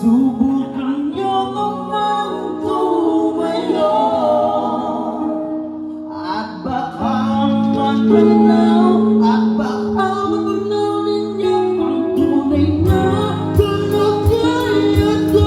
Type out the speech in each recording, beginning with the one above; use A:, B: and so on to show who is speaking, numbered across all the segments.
A: Subukan niyo naman tumayo at baka matanaw at baka matanaw ninyo ang tunay na kalagayan ko.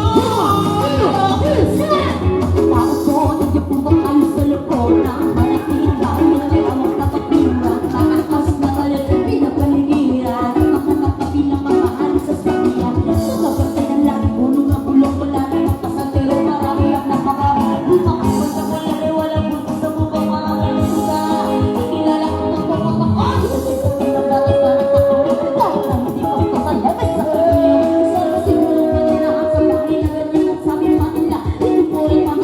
B: Tao ko, hindi po makalos sa loob ng Manila. Hindi ako nakapira, nakakas na kalit ang pinapaligiran. Makakatabi ng mga alis sa sakya. Sa kapatay ng laki, puno ng bulong wala na magkasantero. Marami ang nakarami. Makapag na wala rin walang buto sa mukhang mga kalusuga. Kilala ko ng pumatakot. Kasi sa pinagatas na nakakawin. Dahil na hindi ko pakalabas sa kanya. Sana siguro na nila ang sabahin na ganyan at sabi pa nila. Hindi po rin mga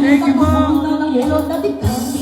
A: Thank you, Mom.